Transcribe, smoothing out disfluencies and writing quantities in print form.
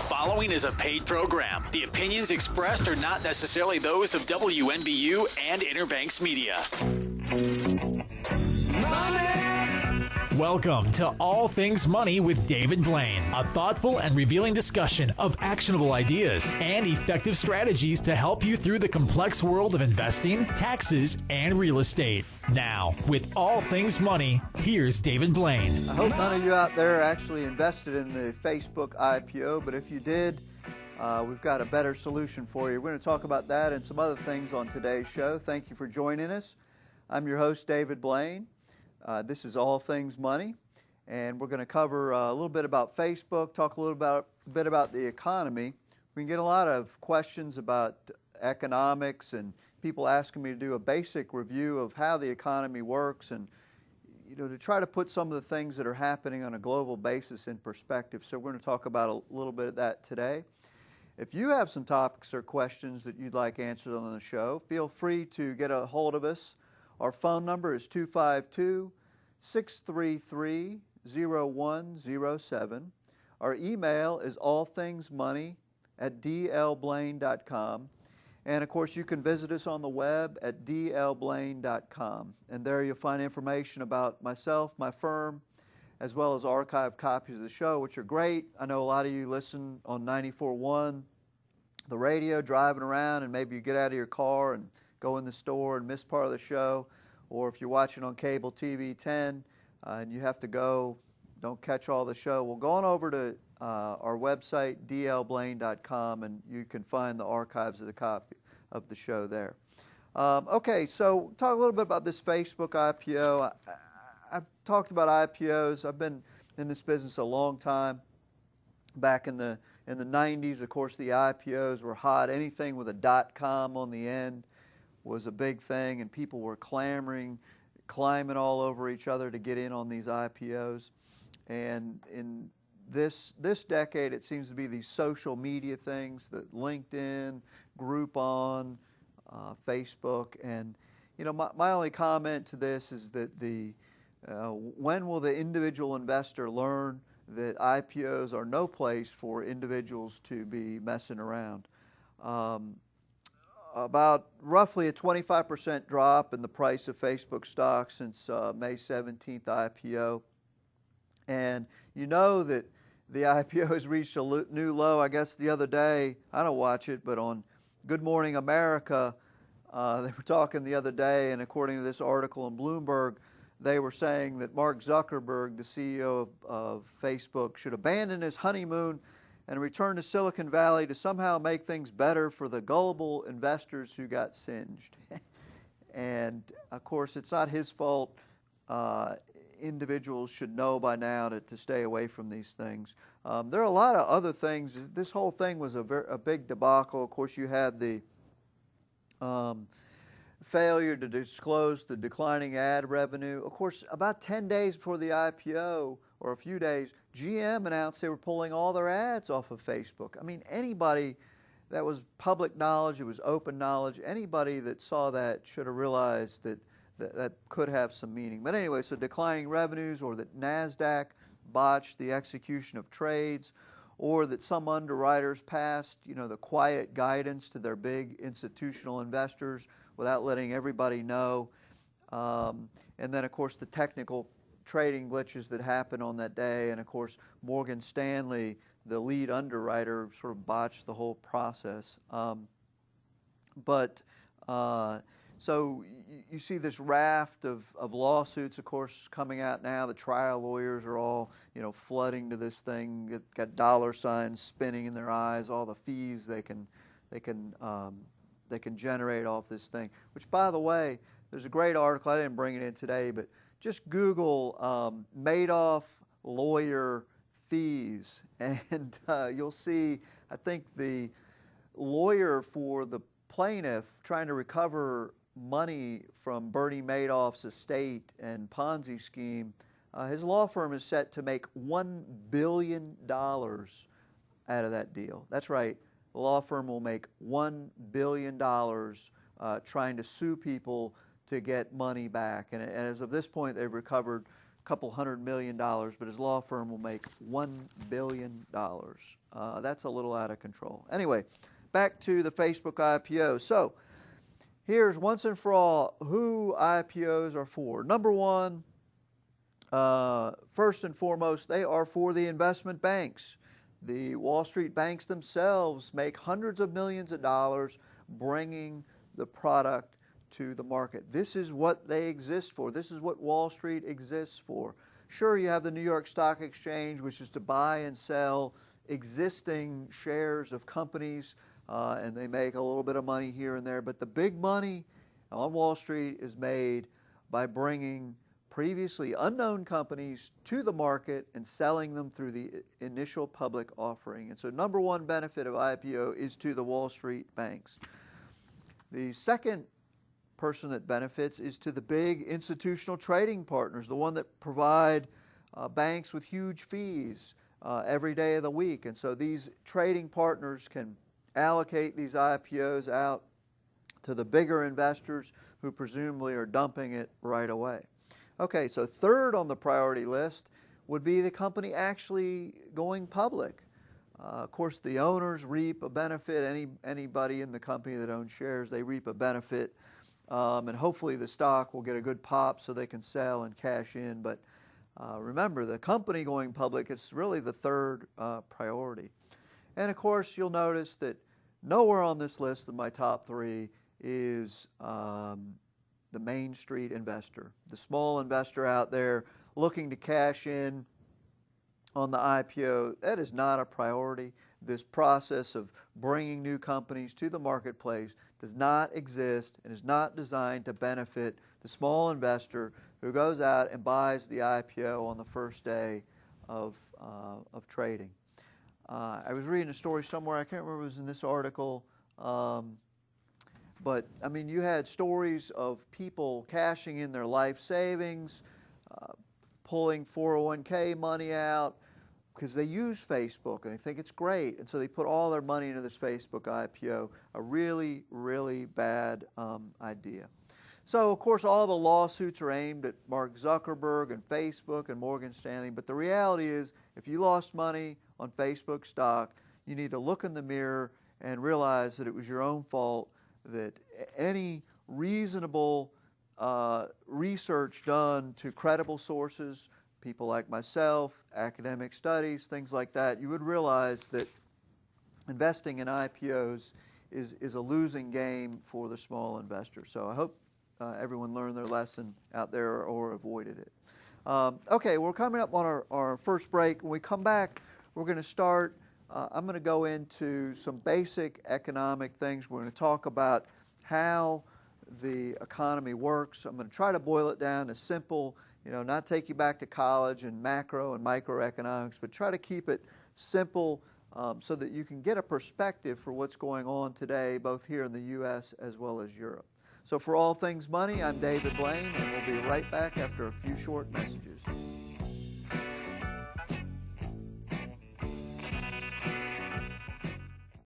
following is a paid program. The opinions expressed are not necessarily those of WNBU and Interbanks Media. Welcome to All Things Money with David Blaine, a thoughtful and revealing discussion of actionable ideas and effective strategies to help you through the complex world of investing, taxes, and real estate. Now, with All Things Money, here's David Blaine. I hope none of you out there actually invested in the Facebook IPO, but if you did, we've got a better solution for you. We're going to talk about that and some other things on today's show. Thank you for joining us. I'm your host, David Blaine. This is All Things Money, and we're going to cover a little bit about Facebook, talk a little bit about the economy. We can get a lot of questions about economics and people asking me to do a basic review of how the economy works and, to try to put some of the things that are happening on a global basis in perspective. So we're going to talk about a little bit of that today. If you have some topics or questions that you'd like answered on the show, feel free to get a hold of us. Our phone number is 252-633-0107. Our email is allthingsmoney@dlblaine.com. And, of course, you can visit us on the web at dlblaine.com. And there you'll find information about myself, my firm, as well as archived copies of the show, which are great. I know a lot of you listen on 94.1, the radio, driving around, and maybe you get out of your car and go in the store and miss part of the show, or if you're watching on cable TV 10 and you have to go, don't catch all the show, well, go on over to our website, dlblaine.com, and you can find the archives of the copy of the show there. Okay, so talk a little bit about this Facebook IPO. I've talked about IPOs. I've been in this business a long time. Back in the 90s, of course, the IPOs were hot. Anything with a .com on the end was a big thing, and people were clamoring, climbing all over each other to get in on these IPOs. And in this decade, it seems to be these social media things, that LinkedIn, Groupon, Facebook. And, my only comment to this is that when will the individual investor learn that IPOs are no place for individuals to be messing around? About roughly a 25% drop in the price of Facebook stock since May 17th IPO. And you know that the IPO has reached a new low. I guess the other day, I don't watch it, but on Good Morning America, they were talking the other day, and according to this article in Bloomberg, they were saying that Mark Zuckerberg, the CEO of Facebook, should abandon his honeymoon and return to Silicon Valley to somehow make things better for the gullible investors who got singed. And, of course, it's not his fault. Individuals should know by now to stay away from these things. There are a lot of other things. This whole thing was a big debacle. Of course, you had the failure to disclose the declining ad revenue. Of course, about 10 days before the IPO, or a few days, GM announced they were pulling all their ads off of Facebook. I mean, anybody, that was public knowledge, it was open knowledge, anybody that saw that should have realized that could have some meaning. But anyway, so declining revenues, or that NASDAQ botched the execution of trades, or that some underwriters passed, the quiet guidance to their big institutional investors without letting everybody know. And then, of course, the technical trading glitches that happened on that day. And, of course, Morgan Stanley, the lead underwriter, sort of botched the whole process. So you see this raft of lawsuits, of course, coming out now. The trial lawyers are all, flooding to this thing. Got dollar signs spinning in their eyes. All the fees they can generate off this thing. Which, by the way, there's a great article. I didn't bring it in today, but just Google Madoff lawyer fees, and you'll see. I think the lawyer for the plaintiff trying to recover money from Bernie Madoff's estate and Ponzi scheme, his law firm is set to make $1 billion out of that deal. That's right. The law firm will make $1 billion trying to sue people to get money back. And as of this point, they've recovered couple $100 million, but his law firm will make $1 billion. That's a little out of control. Anyway, back to the Facebook IPO. So here's once and for all who IPOs are for. Number one, first and foremost, they are for the investment banks. The Wall Street banks themselves make hundreds of millions of dollars bringing the product to the market. This is what they exist for. This is what Wall Street exists for. Sure, you have the New York Stock Exchange, which is to buy and sell existing shares of companies, and they make a little bit of money here and there. But the big money on Wall Street is made by bringing previously unknown companies to the market and selling them through the initial public offering. And so number one benefit of IPO is to the Wall Street banks. The second person that benefits is to the big institutional trading partners, the one that provide banks with huge fees every day of the week. And so these trading partners can allocate these IPOs out to the bigger investors who presumably are dumping it right away. Okay, so third on the priority list would be the company actually going public. Of course, the owners reap a benefit. Anybody in the company that owns shares, they reap a benefit. And hopefully the stock will get a good pop so they can sell and cash in. But remember, the company going public is really the third priority. And of course, you'll notice that nowhere on this list of my top three is the Main Street investor, the small investor out there looking to cash in on the IPO. That is not a priority. This process of bringing new companies to the marketplace does not exist and is not designed to benefit the small investor who goes out and buys the IPO on the first day of trading. I was reading a story somewhere, I can't remember if it was in this article, but I mean, you had stories of people cashing in their life savings, pulling 401k money out because they use Facebook and they think it's great. And so they put all their money into this Facebook IPO, a really, really bad idea. So, of course, all the lawsuits are aimed at Mark Zuckerberg and Facebook and Morgan Stanley. But the reality is, if you lost money on Facebook stock, you need to look in the mirror and realize that it was your own fault, that any reasonable research done to credible sources, people like myself, academic studies, things like that, you would realize that investing in IPOs is a losing game for the small investor. So I hope everyone learned their lesson out there or avoided it. Okay, we're coming up on our first break. When we come back, we're going to start I'm going to go into some basic economic things. We're going to talk about how the economy works. I'm going to try to boil it down to simple, not take you back to college and macro and microeconomics, but try to keep it simple so that you can get a perspective for what's going on today, both here in the U.S. as well as Europe. So for All Things Money, I'm David Blaine, and we'll be right back after a few short messages.